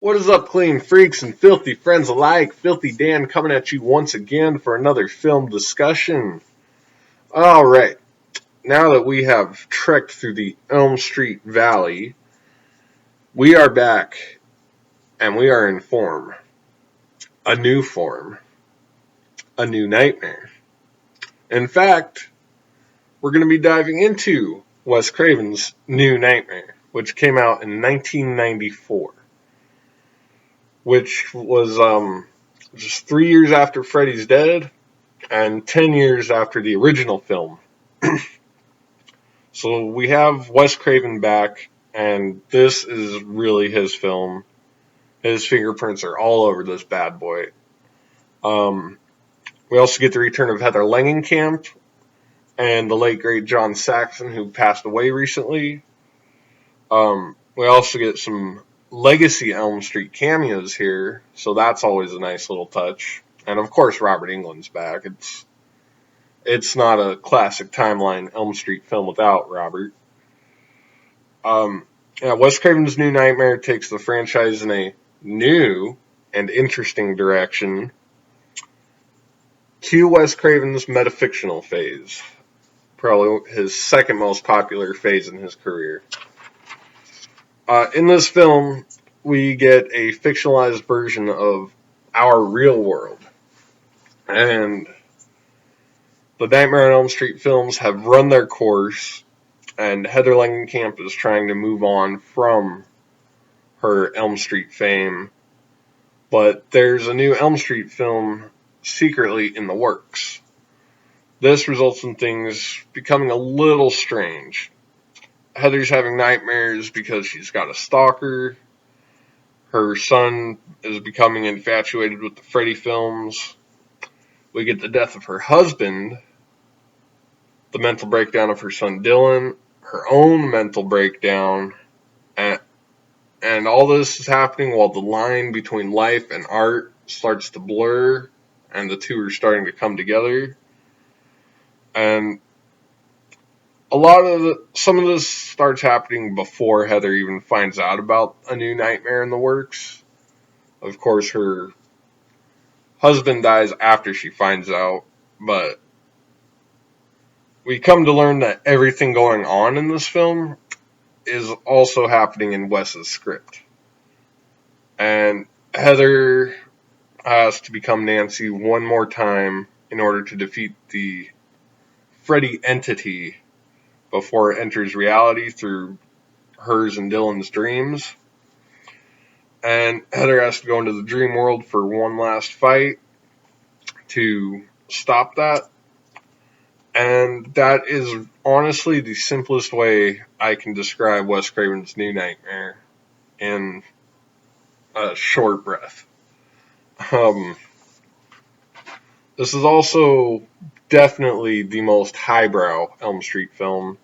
What is up, clean freaks and filthy friends alike? Filthy Dan coming at you once again for another film discussion. Alright, now that we have trekked through the Elm Street Valley, we are back and we are in form. A new form. A new nightmare. In fact, we're going to be diving into Wes Craven's New Nightmare, which came out in 1994. Which was just 3 years after Freddy's Dead and 10 years after the original film. So we have Wes Craven back, and this is really his film. His fingerprints are all over this bad boy. We also get the return of Heather Langenkamp and the late great John Saxon, who passed away recently. We also get some legacy Elm Street cameos here, so that's always a nice little touch. And of course, Robert Englund's back. It's not a classic timeline Elm Street film without Robert. Wes Craven's New Nightmare takes the franchise in a new and interesting direction. Cue Wes Craven's metafictional phase, probably his second most popular phase in his career. In this film, we get a fictionalized version of our real world. And the Nightmare on Elm Street films have run their course, and Heather Langenkamp is trying to move on from her Elm Street fame. But there's a new Elm Street film secretly in the works. This results in things becoming a little strange. Heather's having nightmares because she's got a stalker. Her son is becoming infatuated with the Freddy films. We get the death of her husband, the mental breakdown of her son Dylan, her own mental breakdown, and all this is happening while the line between life and art starts to blur, and the two are starting to come together. And some of this starts happening before Heather even finds out about a new nightmare in the works. Of course, her husband dies after she finds out, but we come to learn that everything going on in this film is also happening in Wes's script. And Heather has to become Nancy one more time in order to defeat the Freddy entity before it enters reality through hers and Dylan's dreams. And Heather has to go into the dream world for one last fight to stop that. And that is honestly the simplest way I can describe Wes Craven's New Nightmare in a short breath. This is also definitely the most highbrow Elm Street film.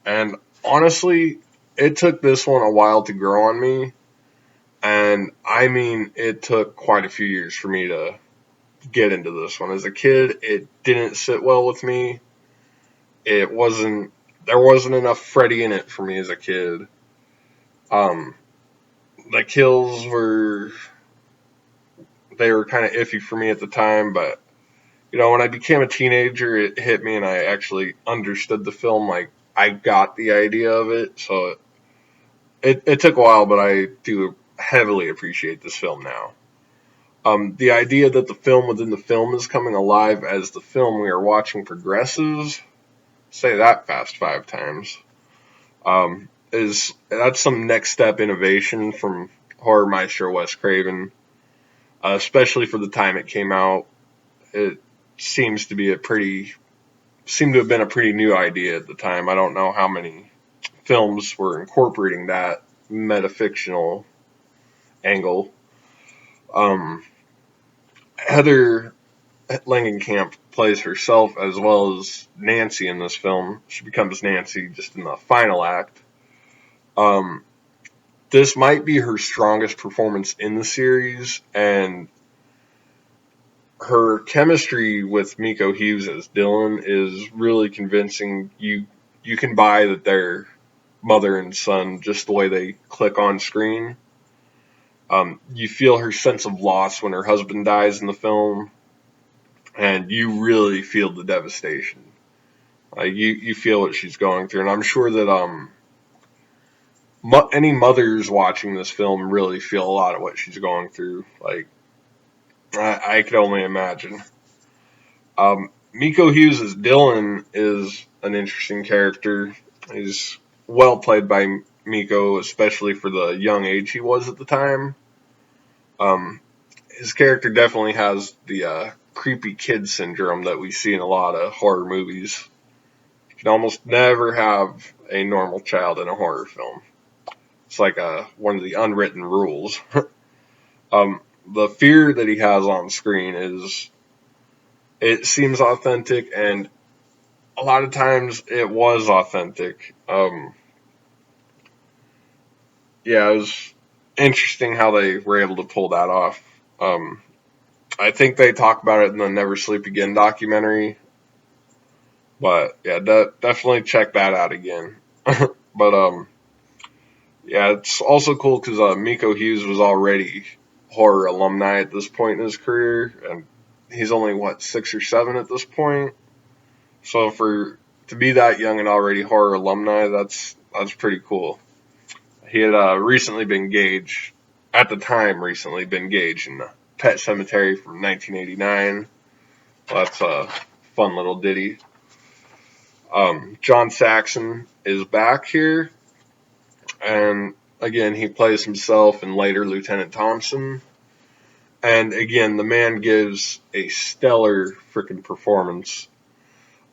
And honestly, it took this one a while to grow on me. And I mean, it took quite a few years for me to get into this one. As a kid, it didn't sit well with me. There wasn't enough Freddy in it for me as a kid. The kills were kind of iffy for me at the time, but when I became a teenager, it hit me and I actually understood the film. Like, I got the idea of it, so it took a while, but I do heavily appreciate this film now. The idea that the film within the film is coming alive as the film we are watching progresses, say that fast 5 times, that's some next step innovation from horror maestro Wes Craven, especially for the time it came out. It seems to have been a pretty new idea at the time. I don't know how many films were incorporating that metafictional angle. Heather Langenkamp plays herself as well as Nancy in this film. She becomes Nancy just in the final act. This might be her strongest performance in the series, and her chemistry with Miko Hughes as Dylan is really convincing. You can buy that they're mother and son just the way they click on screen. You feel her sense of loss when her husband dies in the film, and you really feel the devastation. You feel what she's going through, and I'm sure that any mothers watching this film really feel a lot of what she's going through. Like I could only imagine. Miko Hughes as Dylan is an interesting character. He's well played by Miko, especially for the young age he was at the time. Um, his character definitely has the creepy kid syndrome that we see in a lot of horror movies. You can almost never have a normal child in a horror film. It's like one of the unwritten rules. The fear that he has on screen it seems authentic, and a lot of times it was authentic. Yeah, it was interesting how they were able to pull that off. I think they talk about it in the Never Sleep Again documentary, but yeah, definitely check that out again. But yeah, it's also cool because Miko Hughes was already horror alumni at this point in his career, and he's only what 6 or 7 at this point. So for to be that young and already horror alumni, that's pretty cool. He had recently been gauged at the time. Recently been gauged in Pet Cemetery from 1989. Well, that's a fun little ditty. John Saxon is back here, and again he plays himself and later Lieutenant Thompson. And again, the man gives a stellar freaking performance.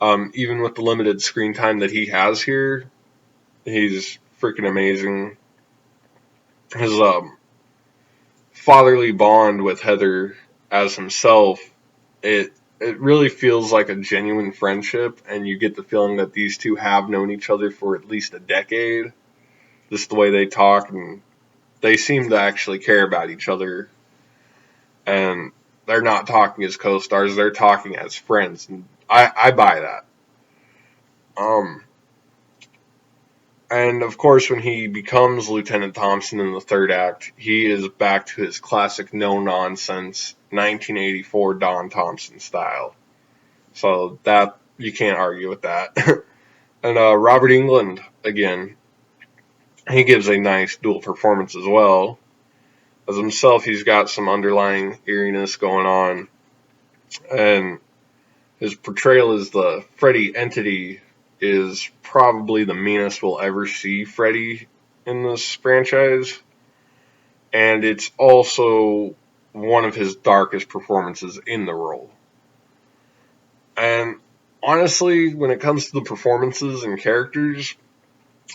Even with the limited screen time that he has here, he's freaking amazing. His fatherly bond with Heather as himself, it really feels like a genuine friendship, and you get the feeling that these two have known each other for at least a decade. Just the way they talk, and they seem to actually care about each other, and they're not talking as co-stars, they're talking as friends, and I buy that. Um, and of course, when he becomes Lieutenant Thompson in the third act, he is back to his classic no-nonsense 1984 Don Thompson style. So that you can't argue with that. And Robert Englund again, he gives a nice dual performance as well. As himself, he's got some underlying eeriness going on, and his portrayal as the Freddy entity is probably the meanest we'll ever see Freddy in this franchise, and it's also one of his darkest performances in the role. And honestly, when it comes to the performances and characters,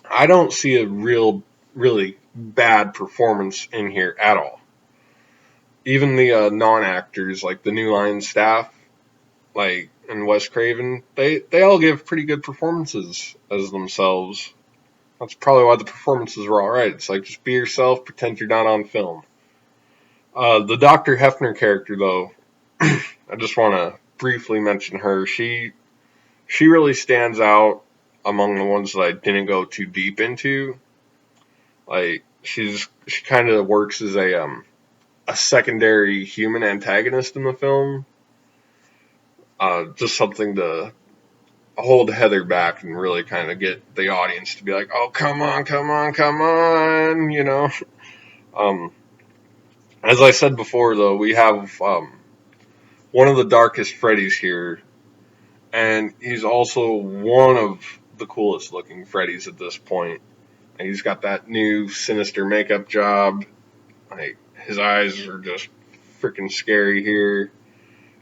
I don't see a really bad performance in here at all. Even the non-actors, like the New Line staff, like and Wes Craven, they all give pretty good performances as themselves. That's probably why the performances were all right. It's like just be yourself, pretend you're not on film. The Dr. Hefner character, though, I just want to briefly mention her. She really stands out among the ones that I didn't go too deep into. Like she kind of works as a secondary human antagonist in the film. Just something to hold Heather back and really kind of get the audience to be like, oh, come on, come on, come on, you know. Um, as I said before, though, we have one of the darkest Freddys here, and he's also one of the coolest looking Freddys at this point. And he's got that new sinister makeup job. Like his eyes are just freaking scary here.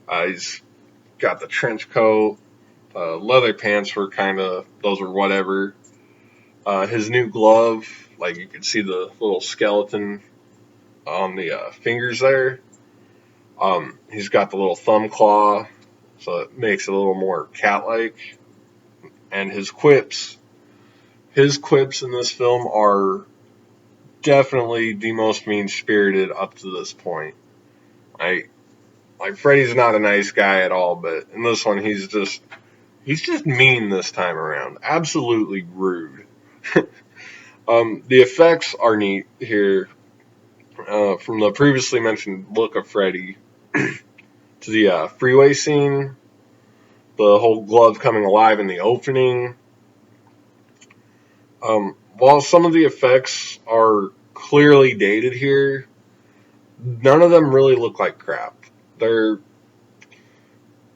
He's got the trench coat. Leather pants were those were whatever. His new glove, like you could see the little skeleton on the fingers there. He's got the little thumb claw, so it makes it a little more cat-like. And his quips in this film are definitely the most mean-spirited up to this point. Like Freddy's not a nice guy at all, but in this one he's just mean this time around. Absolutely rude. The effects are neat here. from the previously mentioned look of Freddy to the freeway scene, the whole glove coming alive in the opening. While some of the effects are clearly dated here, none of them really look like crap. They're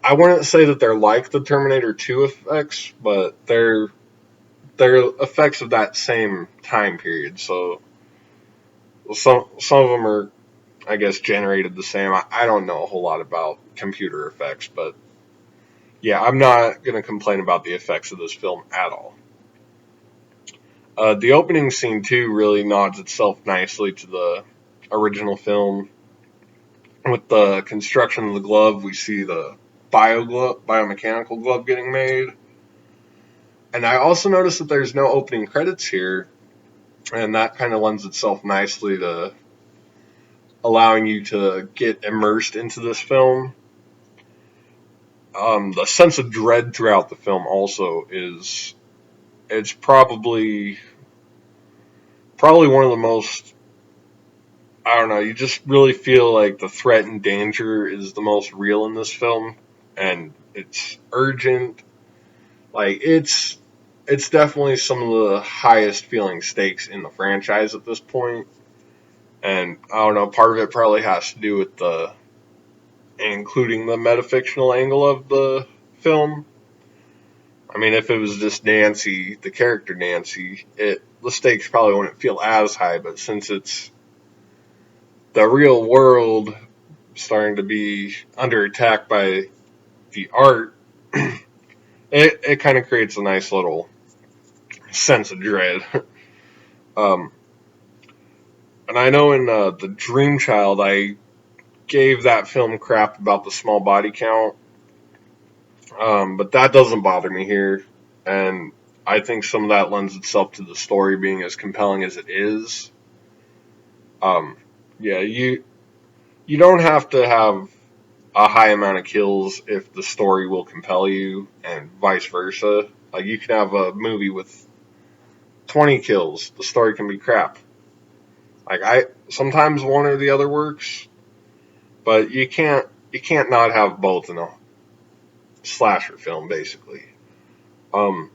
I wouldn't say that they're like the Terminator 2 effects, but they're effects of that same time period. So some of them are, I guess, generated the same. I don't know a whole lot about computer effects, but yeah, I'm not gonna complain about the effects of this film at all. The opening scene too really nods itself nicely to the original film. With the construction of the glove, we see the biomechanical glove getting made. And I also noticed that there's no opening credits here, and that kind of lends itself nicely to allowing you to get immersed into this film. The sense of dread throughout the film also is it's probably one of the most, I don't know, you just really feel like the threat and danger is the most real in this film, and it's urgent. Like it's definitely some of the highest feeling stakes in the franchise at this point. And I don't know, part of it probably has to do with the including the metafictional angle of the film. I mean, if it was just Nancy, the character Nancy, the stakes probably wouldn't feel as high. But since it's the real world starting to be under attack by the art, it kind of creates a nice little sense of dread. um, and I know in the Dream Child, I gave that film crap about the small body count, but that doesn't bother me here, and I think some of that lends itself to the story being as compelling as it is. Um, yeah, you don't have to have a high amount of kills if the story will compel you, and vice versa. Like you can have a movie with 20 kills, the story can be crap. Like I sometimes one or the other works, but you can't not have both in a slasher film, basically. Um,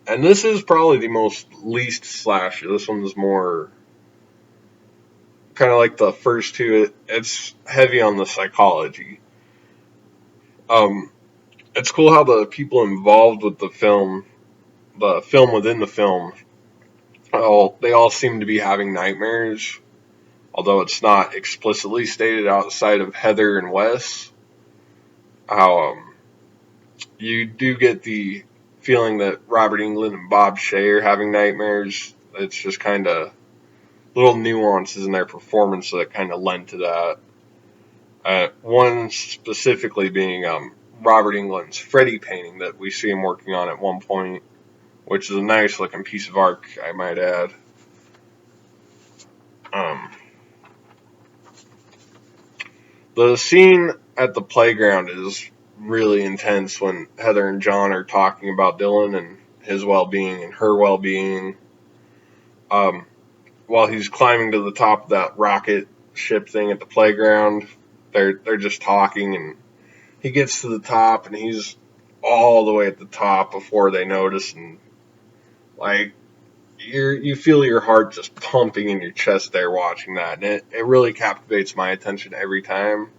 and this is probably the most least slasher. This one's more kind of like the first two. It's heavy on the psychology. Um, it's cool how the people involved with the film within the film, they all seem to be having nightmares. Although it's not explicitly stated outside of Heather and Wes, how you do get the feeling that Robert Englund and Bob Shea are having nightmares. It's just kind of little nuances in their performance that kind of lend to that. One specifically being Robert Englund's Freddy painting that we see him working on at one point, which is a nice looking piece of art, I might add. Um, the scene at the playground is really intense when Heather and John are talking about Dylan and his well-being and her well-being. Um, while he's climbing to the top of that rocket ship thing at the playground, they're just talking, and he gets to the top, and he's all the way at the top before they notice, and like you feel your heart just pumping in your chest there watching that, and it really captivates my attention every time.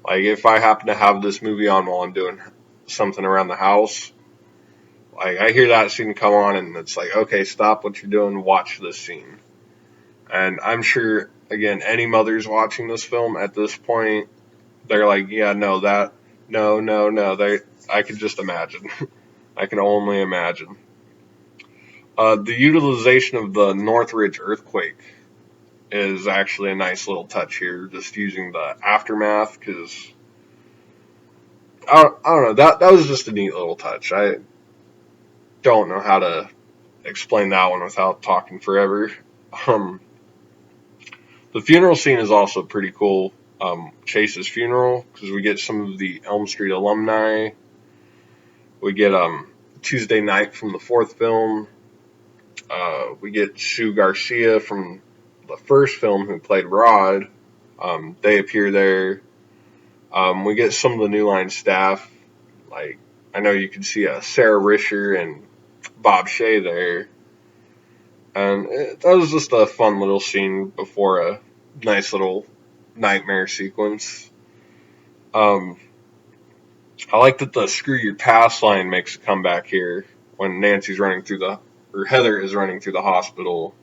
Like if I happen to have this movie on while I'm doing something around the house, like I hear that scene come on, and it's like, okay, stop what you're doing, watch this scene. And I'm sure, again, any mothers watching this film at this point, they're like, yeah, no, that, no, no, no. I could just imagine. I can only imagine. The utilization of the Northridge earthquake is actually a nice little touch here, just using the aftermath, because I don't know, that was just a neat little touch. I don't know how to explain that one without talking forever. Um, the funeral scene is also pretty cool. Chase's funeral, because we get some of the Elm Street alumni. We get Tuesday Night from the fourth film. We get Sue Garcia from the first film who played Rod. They appear there. We get some of the New Line staff. Like, I know you can see Sarah Risher and Bob Shea there. And that was just a fun little scene before a nice little nightmare sequence. I like that the "screw your past" line makes a comeback here when Heather is running through the hospital,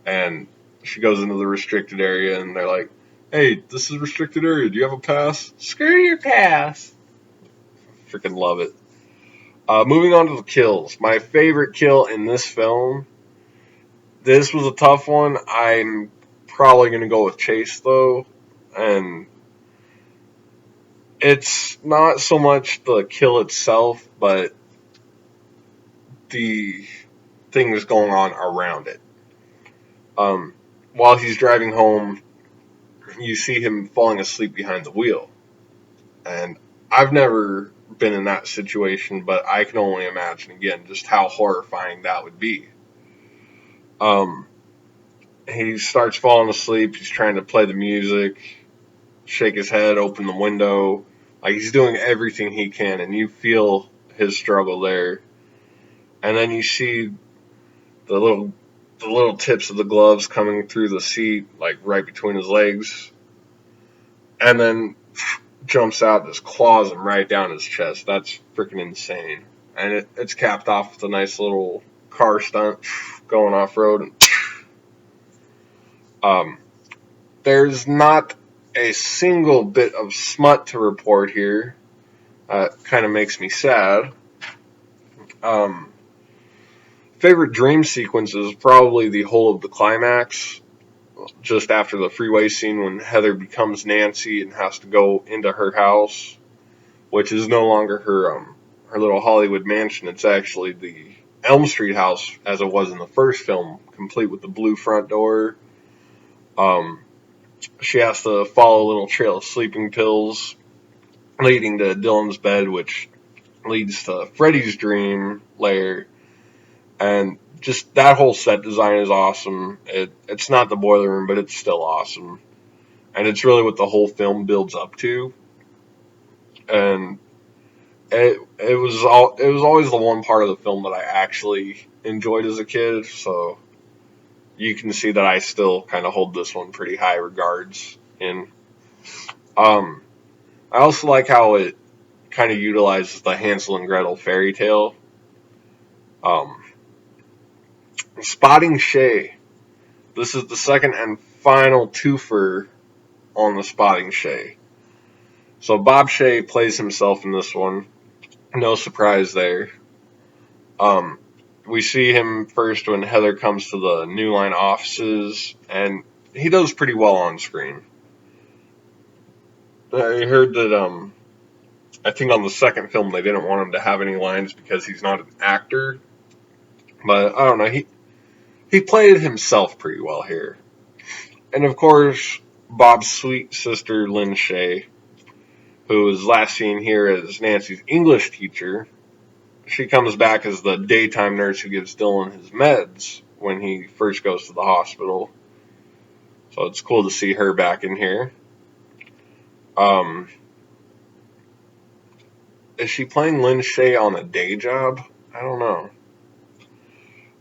and she goes into the restricted area, and they're like, "Hey, this is a restricted area. Do you have a pass?" "Screw your pass." Freaking love it. Moving on to the kills. My favorite kill in this film. This was a tough one. I'm probably going to go with Chase, though. And it's not so much the kill itself, but the things going on around it. While he's driving home, you see him falling asleep behind the wheel. And I've never been in that situation, but I can only imagine, again, just how horrifying that would be. He starts falling asleep. He's trying to play the music, shake his head, open the window. Like, he's doing everything he can, and you feel his struggle there. And then you see the little tips of the gloves coming through the seat, like right between his legs. And then jumps out, just claws him right down his chest. That's freaking insane. And it's capped off with a nice little car stunt going off road. There's not a single bit of smut to report here. Kind of makes me sad. Favorite dream sequence is probably the whole of the climax, just after the freeway scene when Heather becomes Nancy and has to go into her house, which is no longer her little Hollywood mansion. It's actually the Elm Street house as it was in the first film, complete with the blue front door. She has to follow a little trail of sleeping pills leading to Dylan's bed, which leads to Freddy's dream lair. And just that whole set design is awesome. It's not the boiler room, but it's still awesome. And it's really what the whole film builds up to. And it was always the one part of the film that I actually enjoyed as a kid, so you can see that I still kind of hold this one pretty high regards in. I also like how it kind of utilizes the Hansel and Gretel fairy tale. Spotting Shay. This is the second and final twofer on the Spotting Shay. So Bob Shay plays himself in this one. No surprise there. We see him first when Heather comes to the New Line offices, and he does pretty well on screen. I heard that I think on the second film they didn't want him to have any lines because he's not an actor. But I don't know, he played himself pretty well here. And of course, Bob's sweet sister Lynn Shay, who is last seen here as Nancy's English teacher. She comes back as the daytime nurse who gives Dylan his meds when he first goes to the hospital. So it's cool to see her back in here. Is she playing Lynn Shay on a day job? I don't know.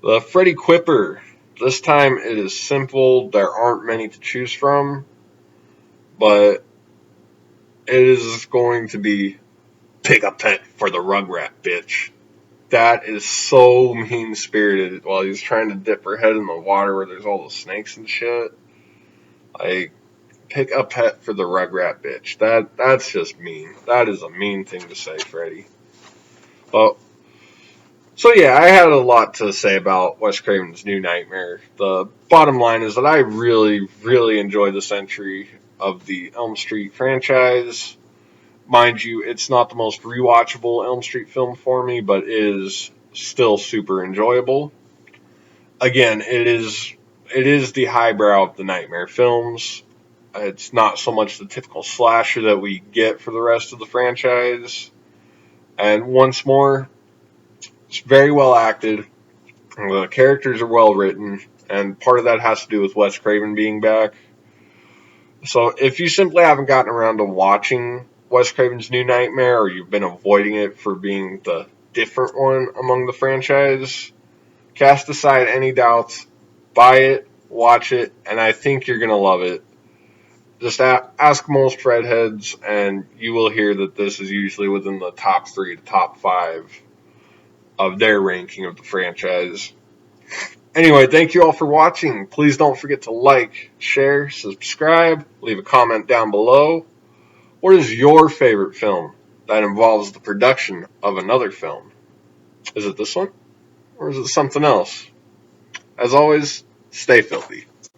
The Freddy Quipper. This time it is simple. There aren't many to choose from. But it is going to be pick a pet for the Rugrat, bitch. That is so mean-spirited while he's trying to dip her head in the water where there's all the snakes and shit. Like, pick a pet for the Rugrat, bitch. That's just mean. That is a mean thing to say, Freddy. Well, so yeah, I had a lot to say about Wes Craven's New Nightmare. The bottom line is that I really, really enjoy this entry of the Elm Street franchise. Mind you, it's not the most rewatchable Elm Street film for me, but is still super enjoyable. Again, it is the highbrow of the Nightmare films. It's not so much the typical slasher that we get for the rest of the franchise. And once more, it's very well acted. The characters are well written, and part of that has to do with Wes Craven being back. So if you simply haven't gotten around to watching Wes Craven's New Nightmare, or you've been avoiding it for being the different one among the franchise, cast aside any doubts, buy it, watch it, and I think you're going to love it. Just ask most Fredheads, and you will hear that this is usually within the top 3 to top 5 of their ranking of the franchise. Anyway, thank you all for watching. Please don't forget to like, share, subscribe, leave a comment down below. What is your favorite film that involves the production of another film? Is it this one? Or is it something else? As always, stay filthy.